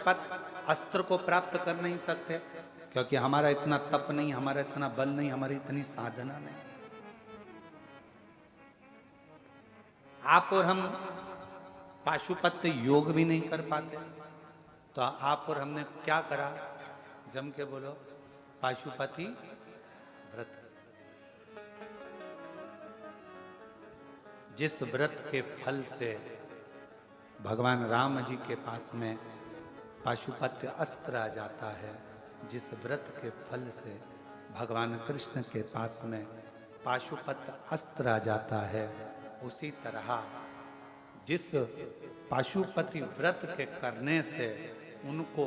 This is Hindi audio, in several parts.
पाशुपत अस्त्र को प्राप्त कर नहीं सकते, क्योंकि हमारा इतना तप नहीं, हमारा इतना बल नहीं, हमारी इतनी साधना नहीं। आप और हम पाशुपत योग भी नहीं कर पाते, तो आप और हमने क्या करा? जम के बोलो, पाशुपति व्रत। जिस व्रत के फल से भगवान राम जी के पास में पाशुपत्य अस्त्र आ जाता है, जिस व्रत के फल से भगवान कृष्ण के पास में पाशुपत अस्त्र आ जाता है, उसी तरह जिस पाशुपति व्रत के करने से उनको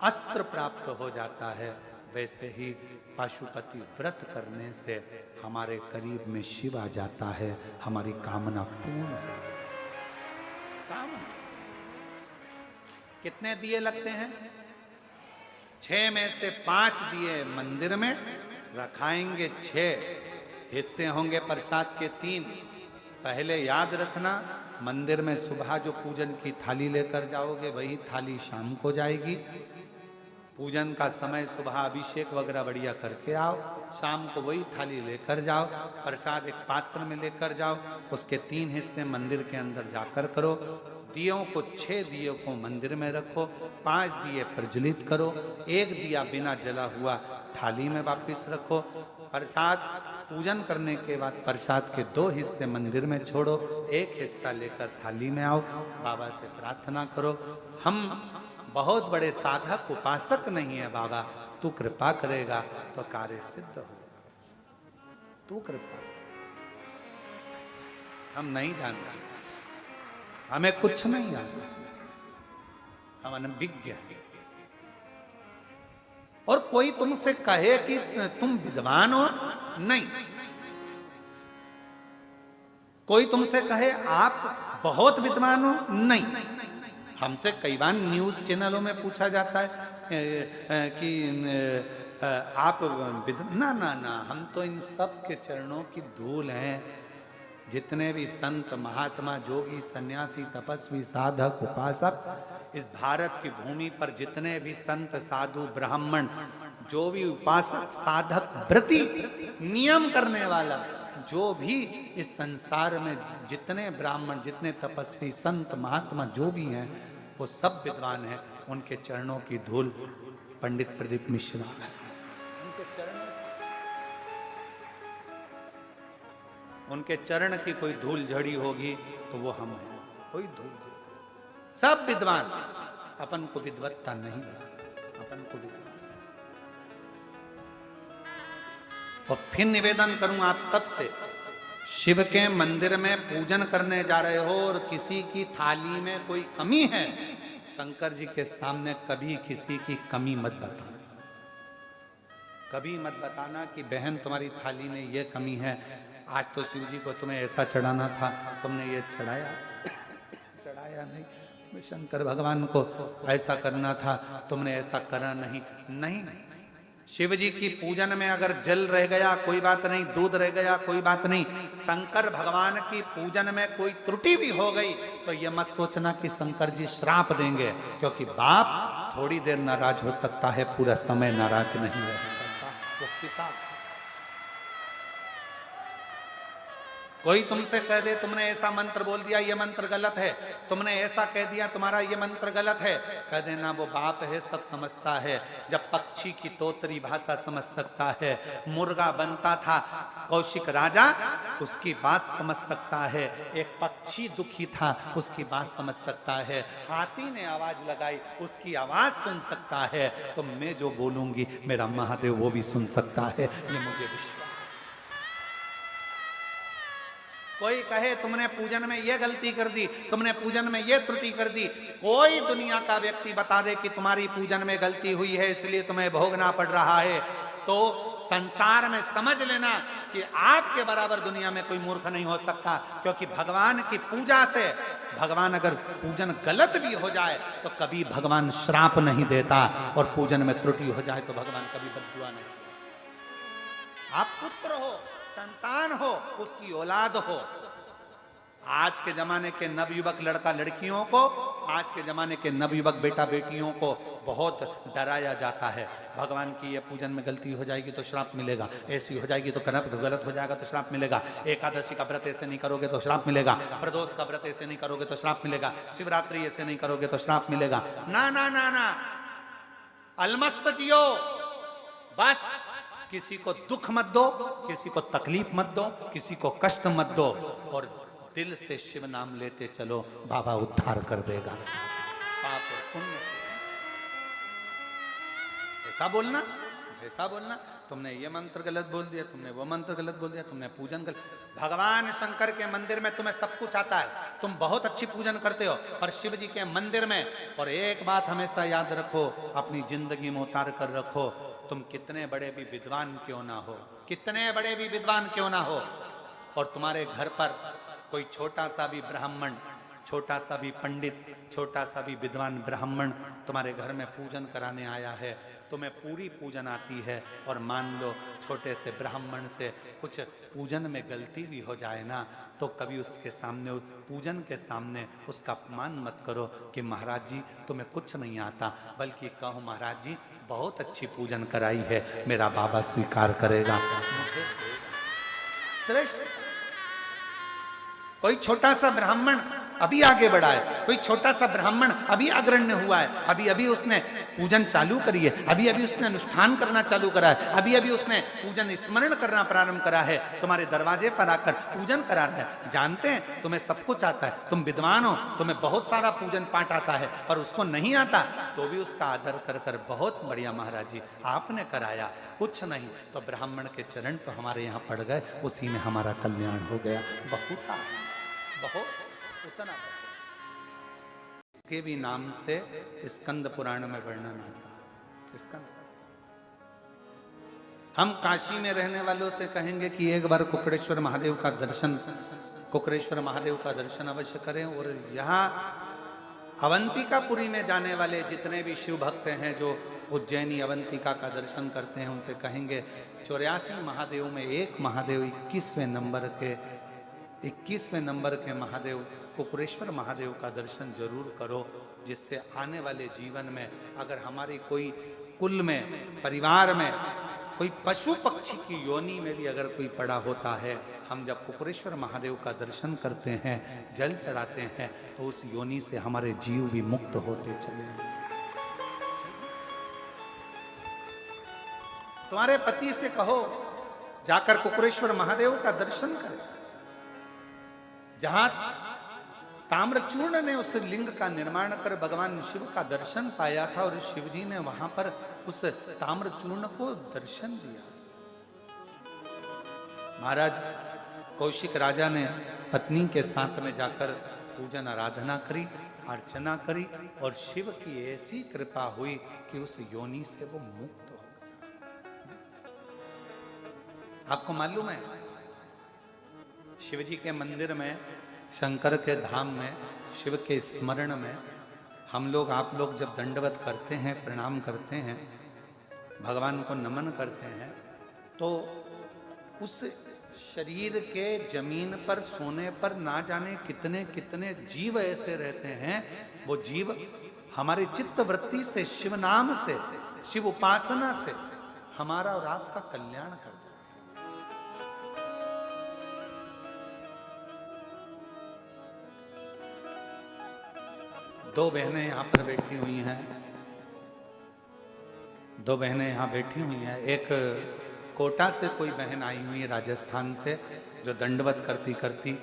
अस्त्र प्राप्त हो जाता है, वैसे ही पाशुपति व्रत करने से हमारे करीब में शिव आ जाता है, हमारी कामना पूर्ण हो जाती है। कामना कितने दिए लगते हैं? 6 में से 5 दिए मंदिर में रखाएंगे, 6 हिस्से होंगे प्रसाद के 3। पहले याद रखना, मंदिर में सुबह जो पूजन की थाली लेकर जाओगे वही थाली शाम को जाएगी। पूजन का समय सुबह अभिषेक वगैरह बढ़िया करके आओ, शाम को वही थाली लेकर जाओ। प्रसाद एक पात्र में लेकर जाओ, उसके 3 हिस्से मंदिर के अंदर जाकर करो। दियों को 6 दियों को मंदिर में रखो, 5 दिए प्रज्वलित करो, 1 दिया बिना जला हुआ थाली में वापिस रखो। प्रसाद पूजन करने के बाद प्रसाद के 2 हिस्से मंदिर में छोड़ो, 1 हिस्सा लेकर थाली में आओ, बाबा से प्रार्थना करो, हम बहुत बड़े साधक उपासक नहीं है बाबा, तू कृपा करेगा तो कार्य सिद्ध हो, तू कृपा। हम नहीं जानते, हमें कुछ नहीं जानते, हम अनभिज्ञ हैं। और कोई तुमसे कहे कि तुम विद्वान हो, नहीं। कोई तुमसे कहे आप बहुत विद्वान हो, नहीं। हमसे कई बार न्यूज चैनलों में पूछा जाता है कि आप ना ना ना, हम तो इन सब के चरणों की धूल हैं। जितने भी संत महात्मा जोगी सन्यासी तपस्वी साधक उपासक इस भारत की भूमि पर जितने भी संत साधु ब्राह्मण, जो भी उपासक साधक व्रती नियम करने वाला, जो भी इस संसार में जितने ब्राह्मण जितने तपस्वी संत महात्मा जो भी हैं, वो सब विद्वान हैं। उनके चरणों की धूल पंडित प्रदीप मिश्रा, उनके चरण की कोई धूल झड़ी होगी तो वो हम हैं। कोई धूल, सब विद्वान, अपन को विद्वत्ता नहीं, अपन को विद्वान। और फिर निवेदन करूं आप सबसे, शिव के मंदिर में पूजन करने जा रहे हो और किसी की थाली में कोई कमी है, शंकर जी के सामने कभी किसी की कमी मत बताना। कभी मत बताना कि बहन तुम्हारी थाली में ये कमी है, आज तो शिव जी को तुम्हें ऐसा चढ़ाना था, तुमने ये चढ़ाया चढ़ाया नहीं, तुम्हें शंकर भगवान को ऐसा करना था, तुमने ऐसा करा नहीं। नहीं, शिव जी की पूजन में अगर जल रह गया कोई बात नहीं, दूध रह गया कोई बात नहीं। शंकर भगवान की पूजन में कोई त्रुटि भी हो गई तो ये मत सोचना कि शंकर जी श्राप देंगे, क्योंकि बाप थोड़ी देर नाराज हो सकता है, पूरा समय नाराज नहीं रह सकता। वो पिता, कोई तुमसे कह दे तुमने ऐसा मंत्र बोल दिया, ये मंत्र गलत है, तुमने ऐसा कह दिया तुम्हारा ये मंत्र गलत है, कह देना वो बाप है, सब समझता है। जब पक्षी की तोतरी भाषा समझ सकता है, मुर्गा बनता था कौशिक राजा, उसकी बात समझ सकता है। एक पक्षी दुखी था, उसकी बात समझ सकता है। हाथी ने आवाज लगाई, उसकी आवाज सुन सकता है। तो मैं जो बोलूंगी मेरा महादेव वो भी सुन सकता है, ये मुझे विश्वास। कोई कहे तुमने पूजन में ये गलती कर दी, तुमने पूजन में ये त्रुटि कर दी, कोई दुनिया का व्यक्ति बता दे कि तुम्हारी पूजन में गलती हुई है इसलिए तुम्हें भोगना पड़ रहा है, तो संसार में समझ लेना कि आपके बराबर दुनिया में कोई मूर्ख नहीं हो सकता। क्योंकि भगवान की पूजा से, भगवान अगर पूजन गलत भी हो जाए तो कभी भगवान श्राप नहीं देता, और पूजन में त्रुटि हो जाए तो भगवान कभी बद्दुआ नहीं देता। आप पुत्र हो, संतान हो, उसकी औलाद हो, आज के जमाने के नवयुवक लड़का लड़कियों को, आज के जमाने के नवयुवक बेटा बेटियों को बहुत डराया जाता है। भगवान की ये पूजन में गलती हो जाएगी तो श्राप मिलेगा, ऐसी हो जाएगी तो गलत हो जाएगा तो श्राप मिलेगा, एकादशी का व्रत ऐसे नहीं करोगे तो श्राप मिलेगा, प्रदोष का व्रत ऐसे नहीं करोगे तो श्राप मिलेगा, शिवरात्रि ऐसे नहीं करोगे तो श्राप मिलेगा। ना ना ना ना, अलमस्त जियो, बस किसी को दुख मत दो, किसी को तकलीफ मत दो, किसी को कष्ट मत दो, और दिल से शिव नाम लेते चलो, बाबा उद्धार कर देगा। पाप और पुण्य से ऐसा बोलना, ऐसा बोलना, तुमने ये मंत्र गलत बोल दिया, तुमने वो मंत्र गलत बोल दिया, तुमने पूजन गलत। भगवान शंकर के मंदिर में तुम्हें सब कुछ आता है, तुम बहुत अच्छी पूजन करते हो, पर शिव जी के मंदिर में, और एक बात हमेशा याद रखो, अपनी जिंदगी में उतार कर रखो, तुम कितने बड़े भी विद्वान क्यों ना हो, कितने बड़े भी विद्वान क्यों ना हो, और तुम्हारे घर पर कोई छोटा सा भी ब्राह्मण, छोटा सा भी पंडित, छोटा सा भी विद्वान ब्राह्मण तुम्हारे घर में पूजन कराने आया है, तुम्हें पूरी पूजन आती है, और मान लो छोटे से ब्राह्मण से कुछ पूजन में गलती भी हो जाए ना, तो कभी उसके सामने, पूजन के सामने उसका अपमान मत करो कि महाराज जी तुम्हें कुछ नहीं आता, बल्कि कहो महाराज जी बहुत अच्छी पूजन कराई है, मेरा बाबा स्वीकार करेगा, मुझे श्रेष्ठ। कोई छोटा सा ब्राह्मण अभी आगे बढ़ा है, कोई छोटा सा ब्राह्मण अभी अग्रण्य हुआ है, अभी अभी उसने पूजन चालू करी है, अभी अभी उसने अनुष्ठान करना चालू करा है, अभी अभी उसने पूजन स्मरण करना प्रारंभ करा है, तुम्हारे दरवाजे पर आकर पूजन करा रहा है। जानते हैं तुम्हें सब कुछ आता है, तुम विद्वान हो, तुम्हें बहुत सारा पूजन पाठ आता है, पर उसको नहीं आता तो भी उसका आदर कर कर बहुत बढ़िया महाराज जी आपने कराया, कुछ नहीं तो ब्राह्मण के चरण तो हमारे यहाँ पड़ गए, उसी में हमारा कल्याण हो गया। बहुत उतना के भी नाम से स्कंद पुराण में वर्णन आता। स्कंद, हम काशी में रहने वालों से कहेंगे कि एक बार कुकड़ेश्वर महादेव का दर्शन, कुकड़ेश्वर महादेव का दर्शन अवश्य करें। और यहाँ अवंतिकापुरी में जाने वाले जितने भी शिव भक्त हैं जो उज्जैनी अवंतिका का दर्शन करते हैं, उनसे कहेंगे 84 महादेव में एक महादेव 21वें नंबर के महादेव कुकड़ेश्वर महादेव का दर्शन जरूर करो, जिससे आने वाले जीवन में अगर हमारी कोई कुल में, परिवार में कोई पशु पक्षी की योनि में भी अगर कोई पड़ा होता है, हम जब कुकड़ेश्वर महादेव का दर्शन करते हैं, जल चढ़ाते हैं, तो उस योनि से हमारे जीव भी मुक्त होते चले। तुम्हारे पति से कहो जाकर कुकड़ेश्वर महादेव का दर्शन करें, जहां ताम्रचूर्ण ने उस लिंग का निर्माण कर भगवान शिव का दर्शन पाया था, और शिव जी ने वहां पर उस ताम्रचूर्ण को दर्शन दिया। महाराज कौशिक राजा ने पत्नी के साथ में जाकर पूजन आराधना करी, अर्चना करी, और शिव की ऐसी कृपा हुई कि उस योनि से वो मुक्त हो गए। आपको मालूम है, शिव जी के मंदिर में, शंकर के धाम में, शिव के स्मरण में हम लोग, आप लोग जब दंडवत करते हैं, प्रणाम करते हैं, भगवान को नमन करते हैं, तो उस शरीर के जमीन पर सोने पर ना जाने कितने कितने जीव ऐसे रहते हैं, वो जीव हमारे चित्त वृत्ति से, शिव नाम से, शिव उपासना से हमारा और आपका कल्याण करते हैं। दो बहनें यहाँ पर बैठी हुई हैं, दो बहनें यहाँ बैठी हुई हैं। एक कोटा से कोई बहन आई हुई है, राजस्थान से, जो दंडवत करती करती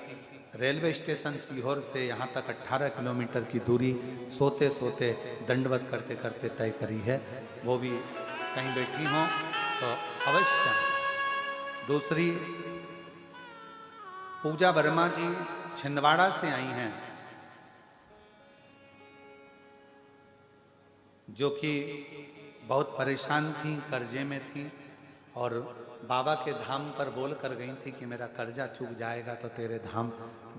रेलवे स्टेशन सीहोर से यहाँ तक 18 किलोमीटर की दूरी सोते सोते दंडवत करते करते तय करी है। वो भी कहीं बैठी हों तो अवश्य। दूसरी पूजा वर्मा जी छिंदवाड़ा से आई हैं, जो कि बहुत परेशान थी, कर्जे में थी, और बाबा के धाम पर बोल कर गई थी कि मेरा कर्जा चूक जाएगा तो तेरे धाम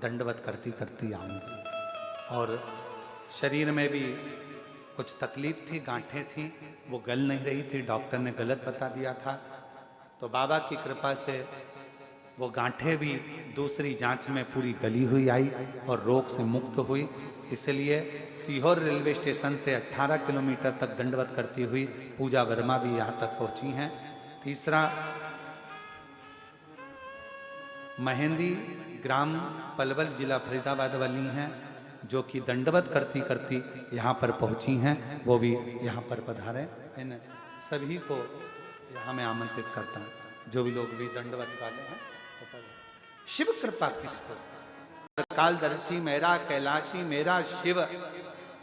दंडवत करती करती आऊँगी। और शरीर में भी कुछ तकलीफ थी, गांठें थी, वो गल नहीं रही थी, डॉक्टर ने गलत बता दिया था। तो बाबा की कृपा से वो गांठें भी दूसरी जांच में पूरी गली हुई आई और रोग से मुक्त हुई। इसलिए सीहोर रेलवे स्टेशन से 18 किलोमीटर तक दंडवत करती हुई पूजा वर्मा भी यहाँ तक पहुँची हैं। तीसरा, महेंद्री ग्राम पलवल जिला फरीदाबाद वाली हैं, जो कि दंडवत करती करती यहाँ पर पहुँची हैं, वो भी यहाँ पर पधारें। इन सभी को यहाँ मैं आमंत्रित करता हूँ, जो भी लोग भी दंडवत वाले हैं वो पधारें। शिव कृपा किसको, कालदर्शी मेरा कैलाशी, मेरा शिव,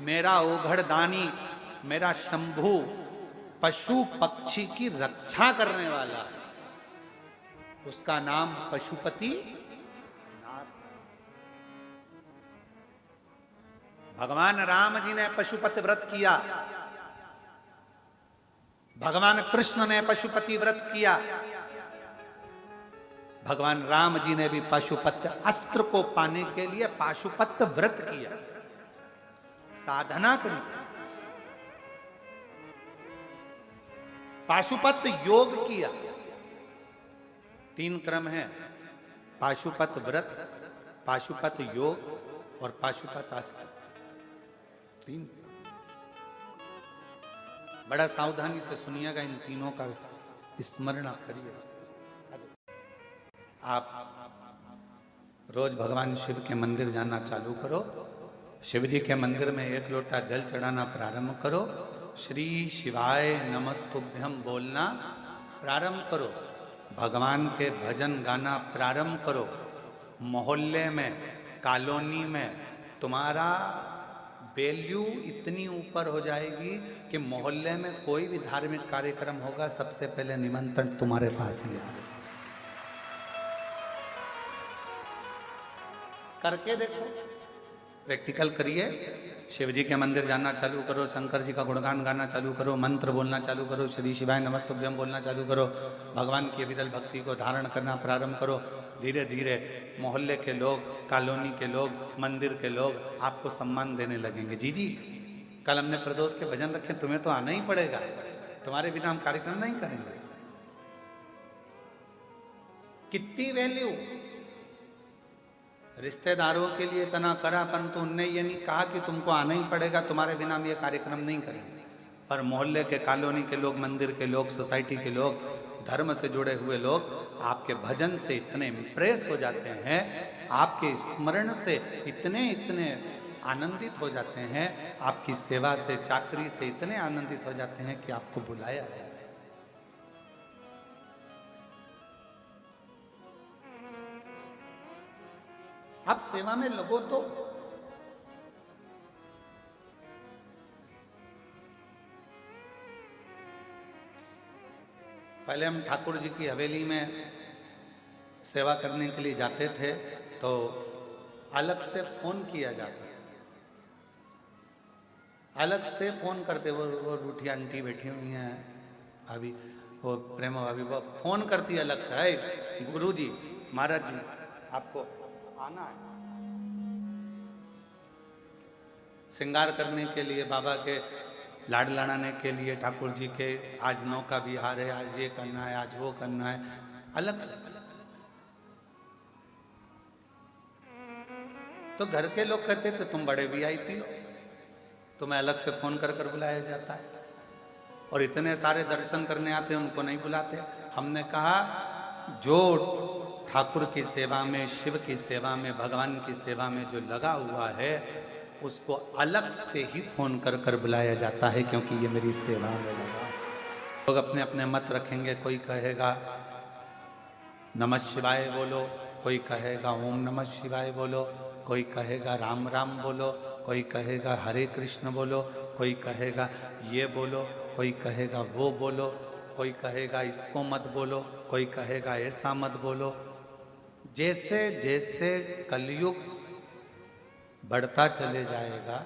मेरा ओघड़ दानी, मेरा शंभू पशु पक्षी की रक्षा करने वाला, उसका नाम पशुपति नाथ। भगवान राम जी ने पशुपति व्रत किया, भगवान कृष्ण ने पशुपति व्रत किया, भगवान राम जी ने भी पाशुपत अस्त्र को पाने के लिए पाशुपत व्रत किया, साधना करी। पाशुपत योग किया। 3 क्रम है, पाशुपत व्रत, पाशुपत योग और पाशुपत अस्त्र। 3 बड़ा सावधानी से सुनिएगा, इन तीनों का स्मरण करिए। आप रोज भगवान शिव के मंदिर जाना चालू करो, शिव जी के मंदिर में 1 लोटा जल चढ़ाना प्रारंभ करो, श्री शिवाय नमस्तुभ्यम बोलना प्रारंभ करो, भगवान के भजन गाना प्रारंभ करो। मोहल्ले में, कॉलोनी में तुम्हारा वैल्यू इतनी ऊपर हो जाएगी कि मोहल्ले में कोई भी धार्मिक कार्यक्रम होगा, सबसे पहले निमंत्रण तुम्हारे पास ही आएगा। करके देखो, प्रैक्टिकल करिए। शिव जी के मंदिर जाना चालू करो, शंकर जी का गुणगान गाना चालू करो, मंत्र बोलना चालू करो, श्री शिवाय नमस्तुभ्यम बोलना चालू करो, भगवान की विरल भक्ति को धारण करना प्रारंभ करो। धीरे धीरे मोहल्ले के लोग, कॉलोनी के लोग, मंदिर के लोग आपको सम्मान देने लगेंगे। जी जी, कल हमने प्रदोष के भजन रखे, तुम्हें तो आना ही पड़ेगा, तुम्हारे बिना हम कार्यक्रम नहीं करेंगे। कितनी वैल्यू रिश्तेदारों के लिए इतना करा, परंतु उनने ये नहीं कहा कि तुमको आना ही पड़ेगा, तुम्हारे बिना हम ये कार्यक्रम नहीं करेंगे। पर मोहल्ले के, कॉलोनी के लोग, मंदिर के लोग, सोसाइटी के लोग, धर्म से जुड़े हुए लोग आपके भजन से इतने इम्प्रेस हो जाते हैं, आपके स्मरण से इतने आनंदित हो जाते हैं, आपकी सेवा से, चाकरी से इतने आनंदित हो जाते हैं कि आपको बुलाया जाए। आप सेवा में लगो तो। पहले हम ठाकुर जी की हवेली में सेवा करने के लिए जाते थे तो अलग से फोन किया जाता था, अलग से फोन करते। वो रूठी आंटी बैठी हुई हैं, भाभी, वो प्रेमा भाभी, वो फोन करती अलग से, है गुरु जी, महाराज जी, आपको आना है। श्रृंगार करने के लिए, बाबा के लाड लड़ाने के लिए, ठाकुर जी के आज नौका विहार है, आज ये करना है, आज वो करना है, अलग से। तो घर के लोग कहते थे तुम बड़े वीआईपी हो, तुम्हें अलग से फोन कर कर बुलाया जाता है, और इतने सारे दर्शन करने आते हैं उनको नहीं बुलाते। हमने कहा जो ठाकुर की सेवा में, शिव की सेवा में, भगवान की सेवा में जो लगा हुआ है, उसको अलग से ही फोन कर कर बुलाया जाता है, क्योंकि ये मेरी सेवा में लगा। लोग अपने अपने मत रखेंगे, कोई कहेगा नमः शिवाय बोलो, कोई कहेगा ओम नमः शिवाय बोलो, कोई कहेगा राम राम बोलो, कोई कहेगा हरे कृष्ण बोलो, कोई कहेगा ये बोलो, कोई कहेगा वो बोलो, कोई कहेगा इसको मत बोलो, कोई कहेगा ऐसा मत बोलो। जैसे जैसे कलयुग बढ़ता चले जाएगा,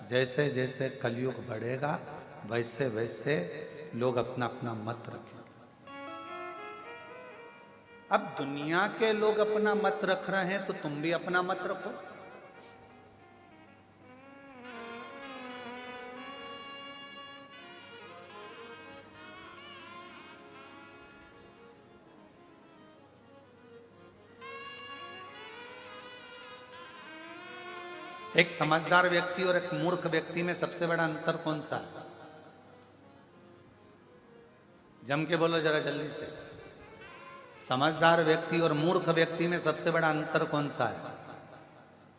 जैसे जैसे कलयुग बढ़ेगा, वैसे वैसे लोग अपना अपना मत रखेंगे। अब दुनिया के लोग अपना मत रख रहे हैं तो तुम भी अपना मत रखो। एक समझदार व्यक्ति और एक मूर्ख व्यक्ति में सबसे बड़ा अंतर कौन सा है? जम के बोलो जरा जल्दी से। समझदार व्यक्ति और मूर्ख व्यक्ति में सबसे बड़ा अंतर कौन सा है?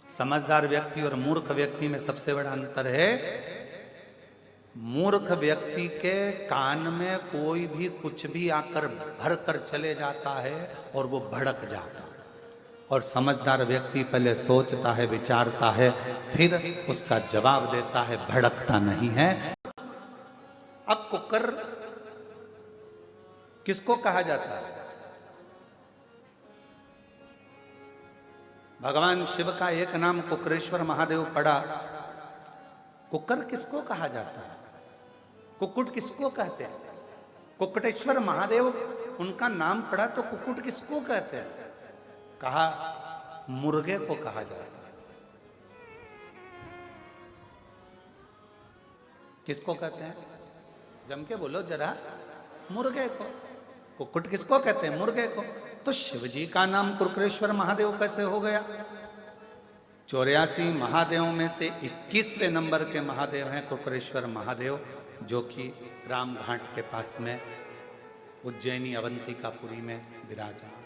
समझदार व्यक्ति और मूर्ख व्यक्ति में सबसे बड़ा अंतर है, मूर्ख व्यक्ति के कान में कोई भी कुछ भी आकर भर कर चले जाता है और वो भड़क जाता है, और समझदार व्यक्ति पहले सोचता है, विचारता है, फिर उसका जवाब देता है, भड़कता नहीं है। अब कुकर किसको कहा जाता है? भगवान शिव का एक नाम कुकरेश्वर महादेव पड़ा। कुकर किसको कहा जाता है? कुक्कुट किसको कहते हैं? कुक्कुटेश्वर महादेव उनका नाम पड़ा तो कुक्कुट किसको कहते हैं? कहा मुर्गे को कहा जाता है। किसको कहते हैं? जम के बोलो जरा। मुर्गे को। कुक्कुट किसको कहते हैं? मुर्गे को। तो शिवजी का नाम कुक्कुटेश्वर महादेव कैसे हो गया? 84 महादेवों में से 21वें नंबर के महादेव हैं कुक्कुटेश्वर महादेव, जो कि राम घाट के पास में उज्जैनी अवंतिकापुरी में विराजमान।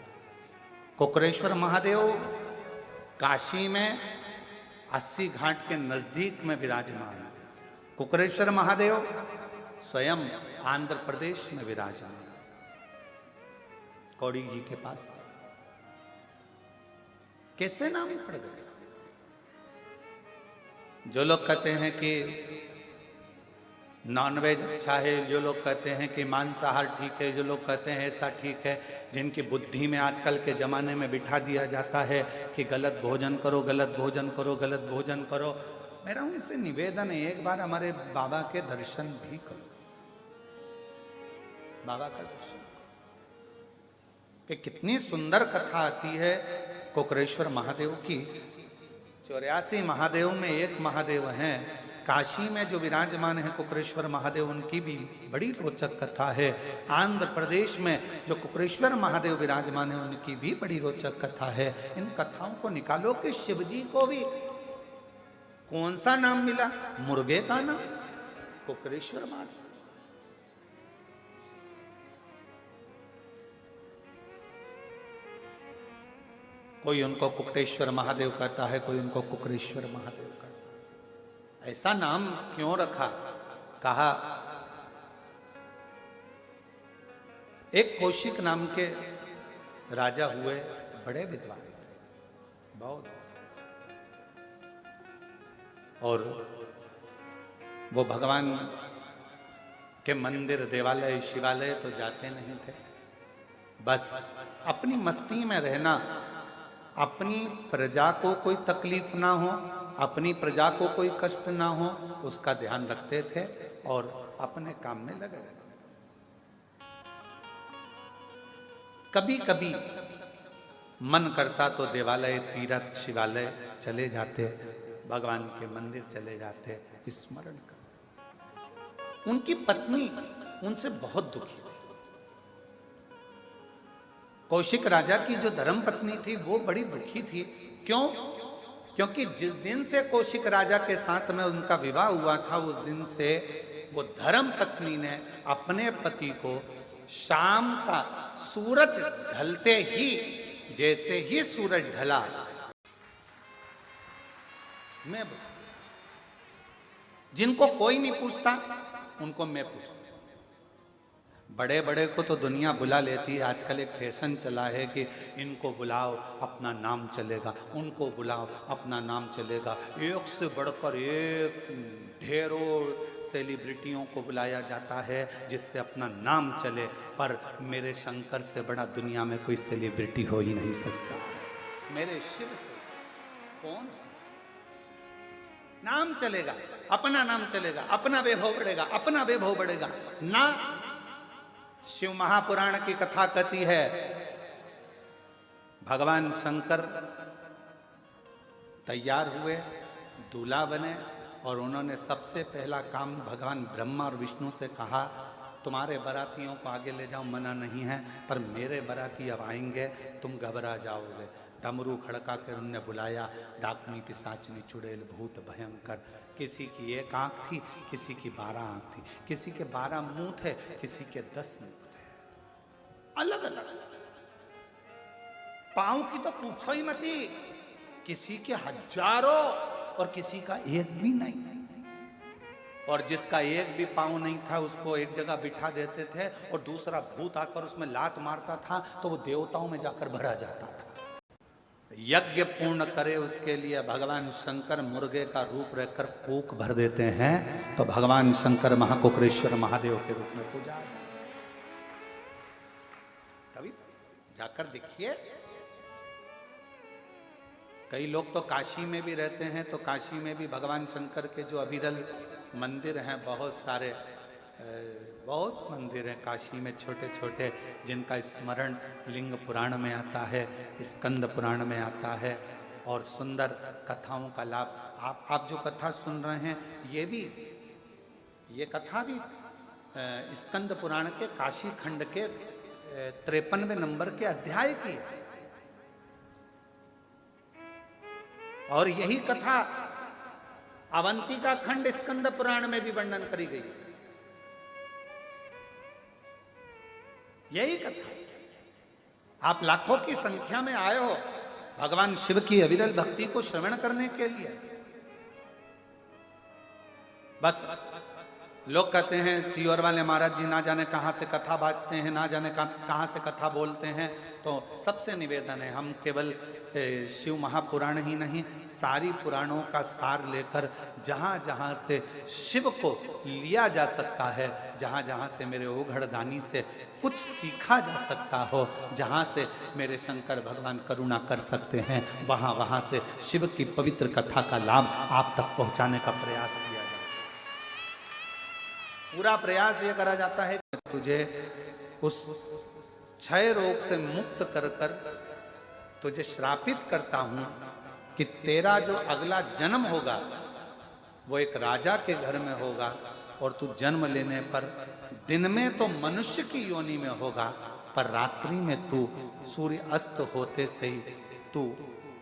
कुक्कुटेश्वर महादेव काशी में 80 घाट के नजदीक में विराजमान है। कुक्कुटेश्वर महादेव स्वयं आंध्र प्रदेश में विराजमान, कौड़ी जी के पास। कैसे नाम पड़ गए? जो लोग कहते हैं कि नॉनवेज अच्छा है, जो लोग कहते हैं कि मांसाहार ठीक है, जो लोग कहते हैं ऐसा ठीक है, जिनकी बुद्धि में आजकल के ज़माने में बिठा दिया जाता है कि गलत भोजन करो, गलत भोजन करो, गलत भोजन करो। मेरा उनसे निवेदन है, एक बार हमारे बाबा के दर्शन भी करो। बाबा का दर्शन कि कितनी सुंदर कथा आती है कुक्कुटेश्वर महादेव की। 84 महादेव में एक महादेव हैं काशी में जो विराजमान है कुक्कुटेश्वर महादेव, उनकी भी बड़ी रोचक कथा है। आंध्र प्रदेश में जो कुक्कुटेश्वर महादेव विराजमान है, उनकी भी बड़ी रोचक कथा है। इन कथाओं को निकालो कि शिवजी को भी कौन सा नाम मिला? मुर्गे का नाम, कुक्कुटेश्वर महादेव। कोई उनको कुक्कुटेश्वर महादेव कहता है, कोई उनको कुक्कुटेश्वर महादेव कहता है। ऐसा नाम क्यों रखा? कहा एक कौशिक नाम के राजा हुए, बड़े विद्वान थे, बहुत, और वो भगवान के मंदिर, देवालय, शिवालय तो जाते नहीं थे। बस अपनी मस्ती में रहना, अपनी प्रजा को कोई तकलीफ ना हो, अपनी प्रजा को कोई कष्ट ना हो, उसका ध्यान रखते थे और अपने काम में लगे रहते। कभी कभी मन करता तो देवालय, तीर्थ, शिवालय चले जाते, भगवान के मंदिर चले जाते, स्मरण करते। उनकी पत्नी उनसे बहुत दुखी थी। कौशिक राजा की जो धर्म पत्नी थी वो बड़ी दुखी थी। क्यों? क्योंकि जिस दिन से कौशिक राजा के साथ में उनका विवाह हुआ था, उस दिन से वो धर्म पत्नी ने अपने पति को शाम का सूरज ढलते ही, जैसे ही सूरज ढला, मैं जिनको कोई नहीं पूछता उनको मैं पूछता। बड़े बड़े को तो दुनिया बुला लेती है। आजकल एक फैशन चला है कि इनको बुलाओ अपना नाम चलेगा, उनको बुलाओ अपना नाम चलेगा। एक से बढ़कर एक ढेरों सेलिब्रिटियों को बुलाया जाता है जिससे अपना नाम चले। पर मेरे शंकर से बड़ा दुनिया में कोई सेलिब्रिटी हो ही नहीं सकता। मेरे शिव से कौन? नाम चलेगा, अपना नाम चलेगा, अपना वैभव बढ़ेगा, अपना वैभव बढ़ेगा ना। शिव महापुराण की कथा कहती है भगवान शंकर तैयार हुए, दूल्हा बने, और उन्होंने सबसे पहला काम भगवान ब्रह्मा और विष्णु से कहा, तुम्हारे बारातियों को आगे ले जाओ, मना नहीं है, पर मेरे बाराती अब आएंगे, तुम घबरा जाओगे। डमरू खड़का कर उनने बुलाया, डाकनी पिशाचनी चुड़ैल भूत भयंकर। किसी की 1 आंख थी, किसी की 12 आंख थी, किसी के 12 मुंह थे, किसी के 10 मुंह थे, अलग अलग। पांव की तो पूछो ही मती, किसी के हजारों और किसी का एक भी नहीं। और जिसका एक भी पांव नहीं था उसको एक जगह बिठा देते थे और दूसरा भूत आकर उसमें लात मारता था तो वो देवताओं में जाकर भरा जाता था। यज्ञ पूर्ण करे उसके लिए भगवान शंकर मुर्गे का रूप रहकर कोक भर देते हैं, तो भगवान शंकर महाकोकरेश्वर महादेव के रूप में पूजा। कभी जाकर देखिए, कई लोग तो काशी में भी रहते हैं, तो काशी में भी भगवान शंकर के जो अविरल मंदिर हैं, बहुत सारे बहुत मंदिर हैं काशी में छोटे छोटे, जिनका स्मरण लिंग पुराण में आता है, स्कंद पुराण में आता है, और सुंदर कथाओं का लाभ। आप जो कथा सुन रहे हैं ये कथा भी स्कंद पुराण के काशी खंड के 53वें नंबर के अध्याय की है। और यही कथा अवंतिका खंड स्कंद पुराण में भी वर्णन करी गई। यही कथा। आप लाखों की संख्या में आए हो भगवान शिव की अविरल भक्ति को श्रवण करने के लिए। बस लोग कहते हैं सीहोर वाले महाराज जी ना जाने कहां से कथा बाजते हैं, ना जाने कहां से कथा बोलते हैं। तो सबसे निवेदन है, हम केवल शिव महापुराण ही नहीं, सारी पुराणों का सार लेकर जहाँ जहाँ से शिव को लिया जा सकता है, जहाँ जहाँ से मेरे ओघड़दानी से कुछ सीखा जा सकता हो, जहाँ से मेरे शंकर भगवान करुणा कर सकते हैं, वहाँ वहाँ से शिव की पवित्र कथा का लाभ आप तक पहुँचाने का प्रयास किया जाए। पूरा प्रयास ये करा जाता है कि तुझे उस क्षय रोग से मुक्त कर कर तुझे श्रापित करता हूं कि तेरा जो अगला जन्म होगा वो एक राजा के घर में होगा, और तू जन्म लेने पर दिन में तो मनुष्य की योनि में होगा, पर रात्रि में तू सूर्य अस्त होते से ही तू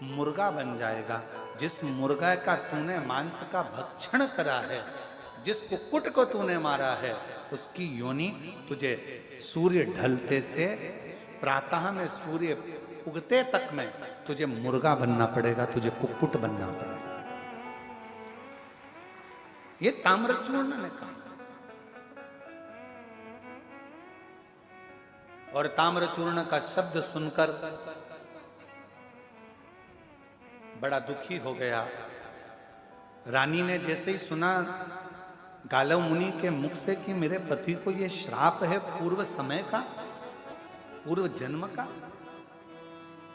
मुर्गा बन जाएगा। जिस मुर्गा का तूने मांस का भक्षण करा है, जिस कुक्कुट को तूने मारा है, उसकी योनि तुझे सूर्य ढलते से प्रातः में सूर्य उगते तक में तुझे मुर्गा बनना पड़ेगा, तुझे कुक्कुट बनना पड़ेगा। ये ताम्रचूर्ण ने कहा। और ताम्रचूर्ण का शब्द सुनकर बड़ा दुखी हो गया। रानी ने जैसे ही सुना गालव मुनि के मुख से कि मेरे पति को ये श्राप है पूर्व समय का, पूर्व जन्म का,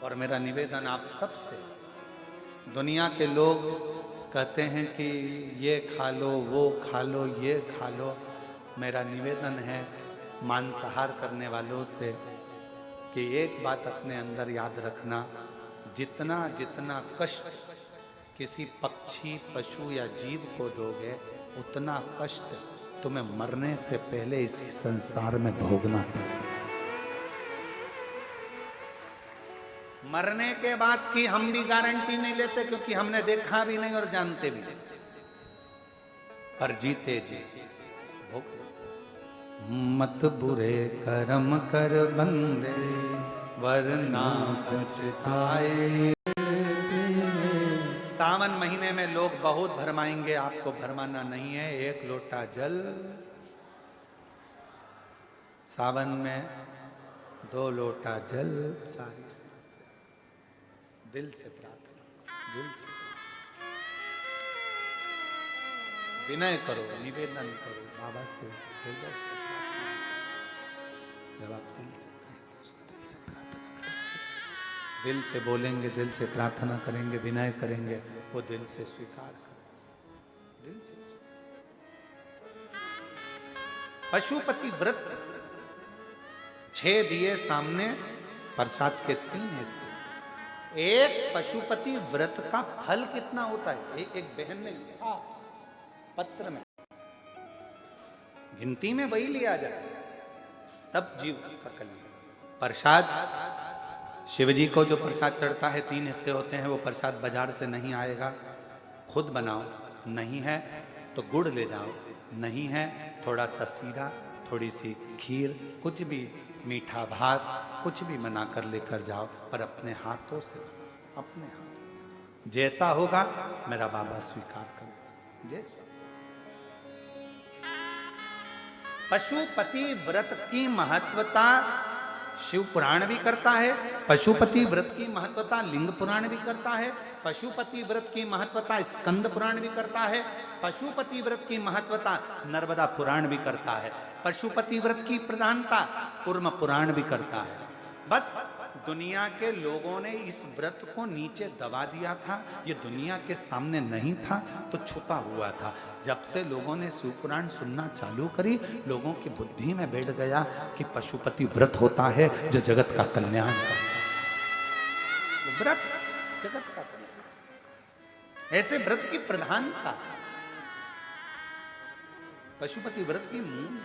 और मेरा निवेदन आप सबसे, दुनिया के लोग कहते हैं कि ये खा लो, वो खा लो, ये खा लो, मेरा निवेदन है मांसाहार करने वालों से कि एक बात अपने अंदर याद रखना, जितना जितना कष्ट किसी पक्षी, पशु या जीव को दोगे, उतना कष्ट तुम्हें मरने से पहले इसी संसार में भोगना पड़ेगा। मरने के बाद की हम भी गारंटी नहीं लेते, क्योंकि हमने देखा भी नहीं और जानते भी नहीं, पर जीते जी भोग। मत बुरे कर्म कर बंदे वरना पछताए। सावन महीने में लोग बहुत भरमाएंगे, आपको भरमाना नहीं है। 1 लोटा जल सावन में, 2 लोटा जल, सारी दिल से प्रार्थना, दिल से विनय करो, निवेदन करो बाबा से, हृदय से प्रार्थना। जब आप दिल से प्रार्थना करेंगे, दिल से बोलेंगे, दिल से प्रार्थना करेंगे, विनय करेंगे, वो दिल से स्वीकार करें, दिल से। पशुपति व्रत 6 दिए सामने, प्रसाद के 3 हिस्से। एक पशुपति व्रत का फल कितना होता है, एक बहन ने लिखा पत्र में, गिनती में वही लिया जाए तब जीव का कल्याण। प्रसाद शिव जी को जो प्रसाद चढ़ता है 3 हिस्से होते हैं, वो प्रसाद बाजार से नहीं आएगा, खुद बनाओ, नहीं है तो गुड़ ले जाओ, नहीं है थोड़ा सा सीरा, थोड़ी सी खीर, कुछ भी मीठा भात, कुछ भी बना कर लेकर जाओ, पर अपने हाथों से, अपने हाथ जैसा होगा मेरा बाबा स्वीकार कर। जैसा पशुपति व्रत की महत्वता शिव पुराण भी करता है, पशुपति व्रत की महत्वता लिंग पुराण भी करता है, पशुपति व्रत की महत्वता स्कंद पुराण भी करता है, पशुपति व्रत की महत्वता नर्मदा पुराण भी करता है, पशुपति व्रत की प्रधानता कूर्म पुराण भी करता है। बस दुनिया के लोगों ने इस व्रत को नीचे दबा दिया था, ये दुनिया के सामने नहीं था तो छुपा हुआ था। जब से लोगों ने शिव पुराण सुनना चालू करी, लोगों की बुद्धि में बैठ गया कि पशुपति व्रत होता है जो जगत का कल्याण करता है। व्रत जगत का कल्याण, ऐसे व्रत की प्रधानता पशुपति व्रत की मूल